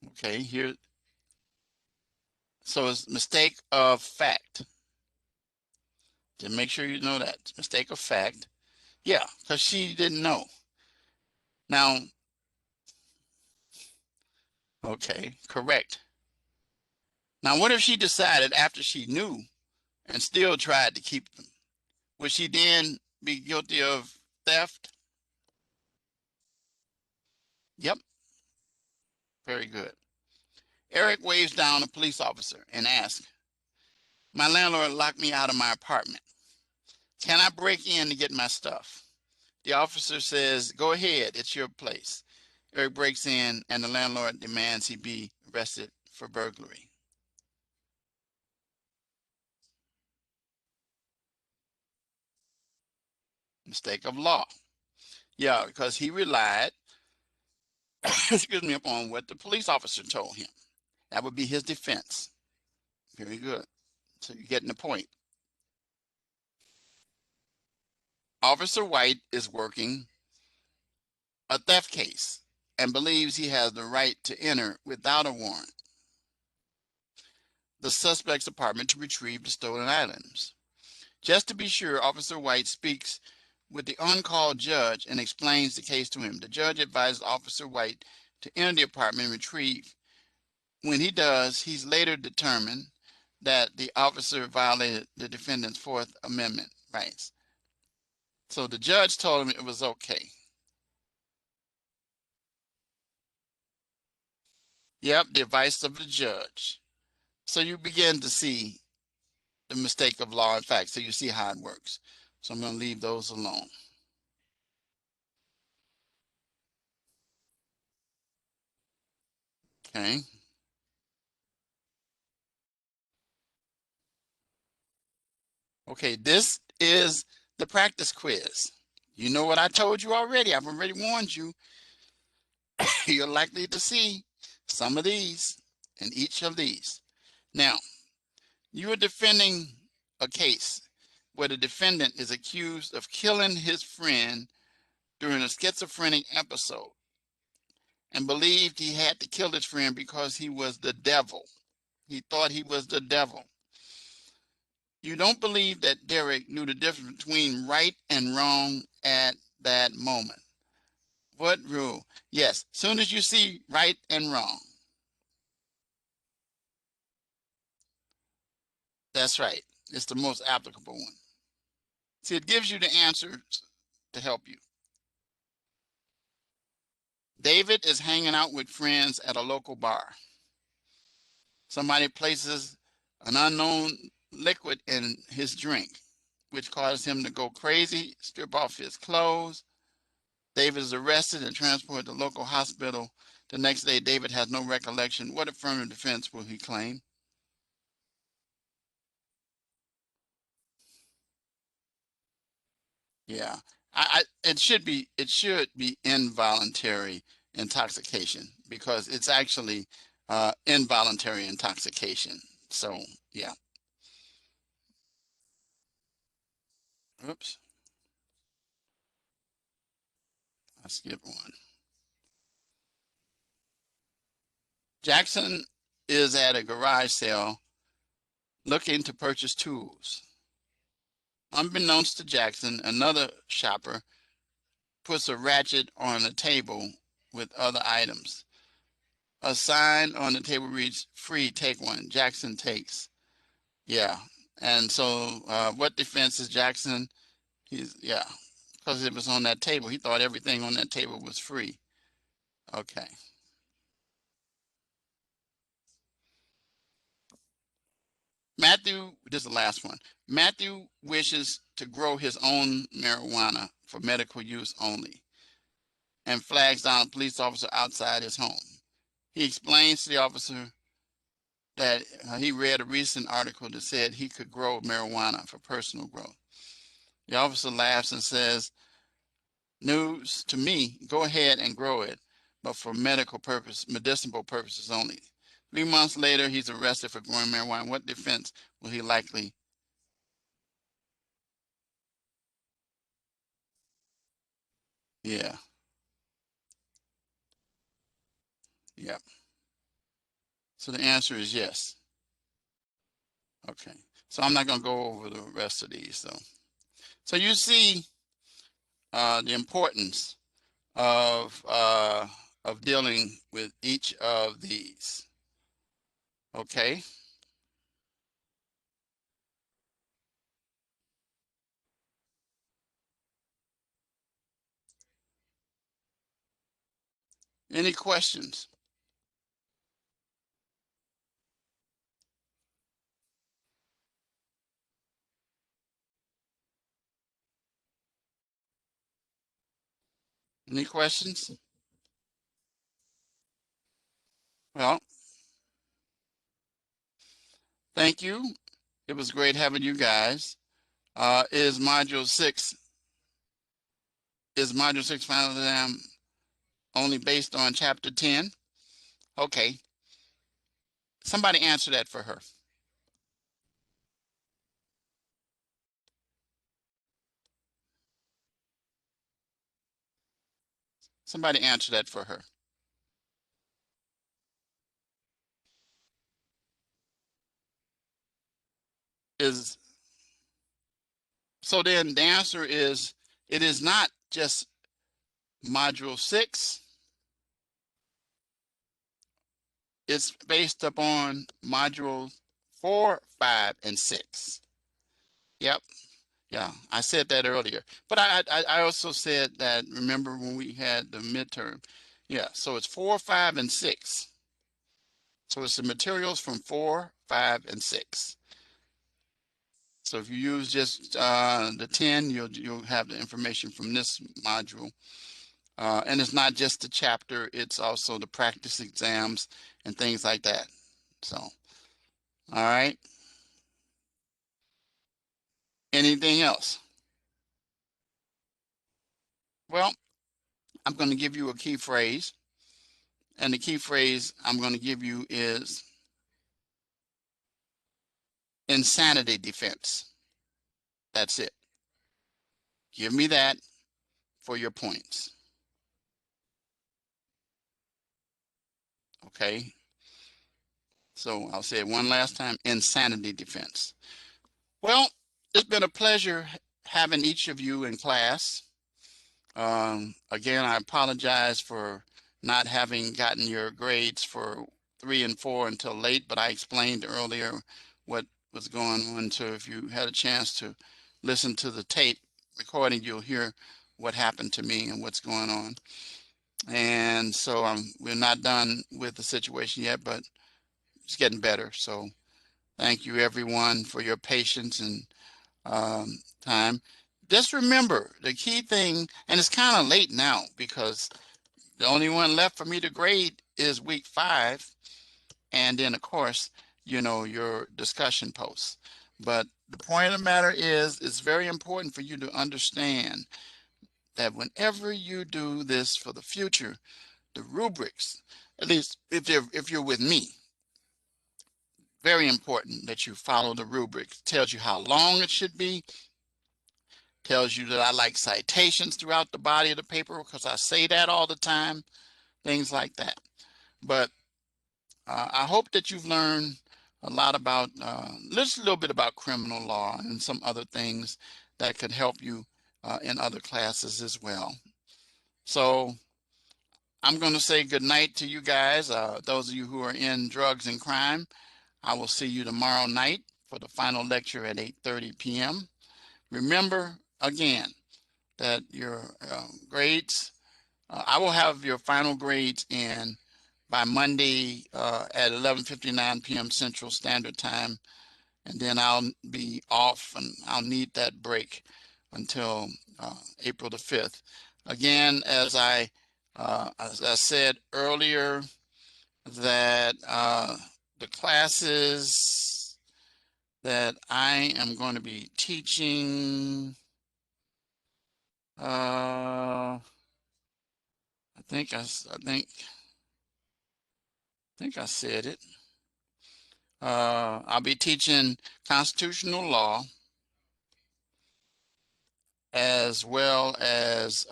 Okay, here. So it's mistake of fact. To make sure you know that. Mistake of fact. Yeah, because she didn't know. Now, okay, correct. Now, what if she decided after she knew and still tried to keep them? Would she then be guilty of theft? Yep, very good. Eric waves down a police officer and asks, my landlord locked me out of my apartment. Can I break in to get my stuff? The officer says, go ahead, it's your place. Eric breaks in and the landlord demands he be arrested for burglary. Mistake of law. Yeah, because he relied, excuse me, upon what the police officer told him. That would be his defense. Very good. So you're getting the point. Officer White is working a theft case and believes he has the right to enter without a warrant the suspect's apartment to retrieve the stolen items. Just to be sure, Officer White speaks with the on-call judge and explains the case to him. The judge advises Officer White to enter the apartment and retrieve. When he does, he's later determined that the officer violated the defendant's Fourth Amendment rights. So the judge told him it was okay. Yep, the advice of the judge. So you begin to see the mistake of law and fact. So you see how it works. So I'm going to leave those alone. Okay. Okay, this is the practice quiz. You know what I told you already. I've already warned you. You're likely to see some of these in each of these. Now, you are defending a case where the defendant is accused of killing his friend during a schizophrenic episode and believed he had to kill his friend because he was the devil. He thought he was the devil. You don't believe that Derek knew the difference between right and wrong at that moment. What rule? Yes, soon as you see right and wrong. That's right. It's the most applicable one. See, it gives you the answers to help you. David is hanging out with friends at a local bar. Somebody places an unknown liquid in his drink, which causes him to go crazy, strip off his clothes. David is arrested and transported to the local hospital. The next day, David has no recollection. What affirmative defense will he claim? Yeah, it should be involuntary intoxication because it's actually involuntary intoxication. So yeah, oops, I skipped one. Jackson is at a garage sale looking to purchase tools. Unbeknownst to Jackson, another shopper puts a ratchet on the table with other items. A sign on the table reads, free, take one. Jackson takes. Yeah. And so what defense is Jackson? Yeah, because it was on that table. He thought everything on that table was free. Okay. Matthew, this is the last one. Matthew wishes to grow his own marijuana for medical use only and flags down a police officer outside his home. He explains to the officer that he read a recent article that said he could grow marijuana for personal growth. The officer laughs and says, news to me, go ahead and grow it, but for medicinal purposes only. 3 months later, he's arrested for growing marijuana. What defense will he likely? Yeah, yeah. So the answer is yes. Okay. So I'm not going to go over the rest of these, though. So you see the importance of dealing with each of these. Okay. Any questions? Any questions? Well, thank you. It was great having you guys. Is module six final exam only based on chapter 10? Okay. Somebody answer that for her. Somebody answer that for her. Is so then the answer is it is not just module six, it's based upon module 4, 5, and 6. Yep. Yeah, I said that earlier. But I also said that, remember when we had the midterm? Yeah, so it's 4, 5, and 6. So it's the materials from 4, 5, and 6. So if you use just the 10, you'll have the information from this module. And it's not just the chapter, it's also the practice exams and things like that. So, all right. Anything else? Well, I'm going to give you a key phrase. And the key phrase I'm going to give you is insanity defense. That's it. Give me that for your points. Okay. So I'll say it one last time, insanity defense. Well, it's been a pleasure having each of you in class. Again, I apologize for not having gotten your grades for 3 and 4 until late, but I explained earlier what was going on. So if you had a chance to listen to the tape recording, you'll hear what happened to me and what's going on. And so we're not done with the situation yet, but it's getting better. So thank you everyone for your patience and time. Just remember the key thing, and it's kind of late now because the only one left for me to grade is week 5. And then of course, your discussion posts. But the point of the matter is, it's very important for you to understand that whenever you do this for the future, the rubrics, at least if you're with me, very important that you follow the rubrics. It tells you how long it should be, tells you that I like citations throughout the body of the paper because I say that all the time, things like that. But I hope that you've learned a lot about, just a little bit about criminal law and some other things that could help you in other classes as well. So I'm going to say good night to you guys. Those of you who are in drugs and crime, I will see you tomorrow night for the final lecture at 8:30 p.m. Remember, again, that your grades, I will have your final grades in by Monday at 11:59 p.m. Central Standard Time, and then I'll be off and I'll need that break until April the 5th. Again, as I said earlier, that the classes that I am going to be teaching, I think I said it. I'll be teaching constitutional law as well as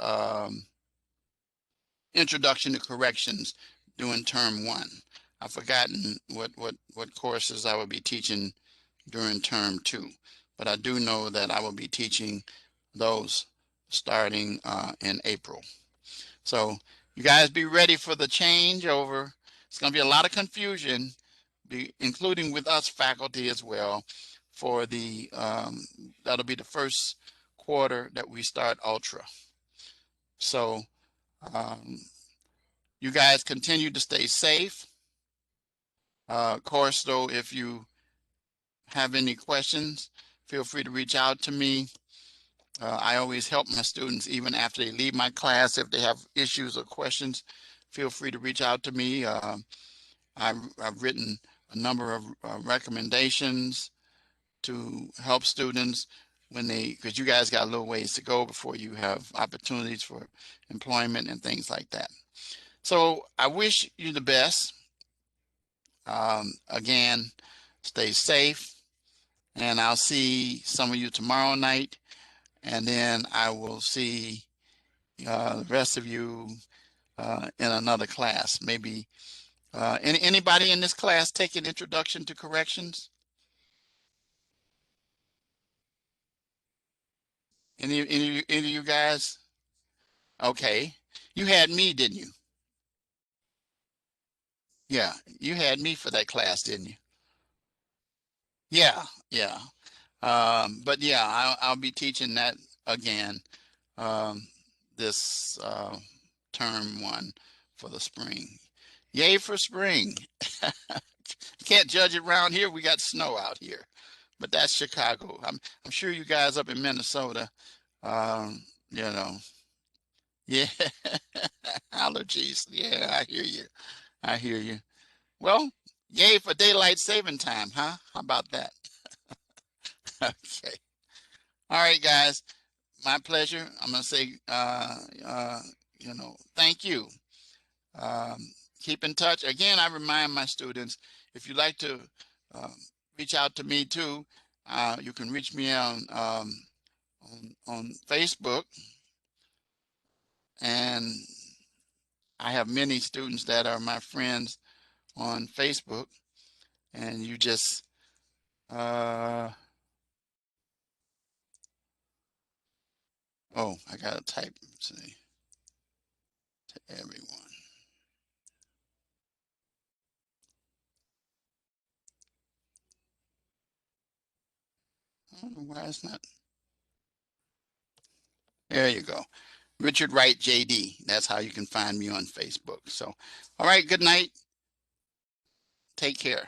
introduction to corrections during term 1. I've forgotten what courses I will be teaching during term 2, but I do know that I will be teaching those starting in April. So you guys be ready for the changeover. It's going to be a lot of confusion, including with us faculty as well, for the that'll be the first quarter that we start Ultra. So um, you guys continue to stay safe. Of course, though, if you have any questions, feel free to reach out to me. I always help my students even after they leave my class. If they have issues or questions, feel free to reach out to me. I've written a number of recommendations to help students when because you guys got a little ways to go before you have opportunities for employment and things like that. So I wish you the best. Again, stay safe, and I'll see some of you tomorrow night, and then I will see the rest of you in another class. Maybe anybody in this class take an introduction to corrections? Any of you guys? Okay. You had me, didn't you? Yeah, you had me for that class, didn't you? Yeah, yeah. But yeah, I'll be teaching that again um, this term one for the spring. Yay for spring. You can't judge it around here. We got snow out here, but that's Chicago. I'm sure you guys up in Minnesota, you know, yeah, allergies. Yeah, I hear you. I hear you. Well, yay for daylight saving time, huh? How about that? Okay. All right, guys. My pleasure. I'm gonna say, thank you. Um, Keep in touch. Again, I remind my students, if you'd like to um, reach out to me too, you can reach me on Facebook, and I have many students that are my friends on Facebook, and you just oh, I gotta type say to everyone. I don't know why it's not. There you go. Richard Wright, JD. That's how you can find me on Facebook. So, all right, good night. Take care.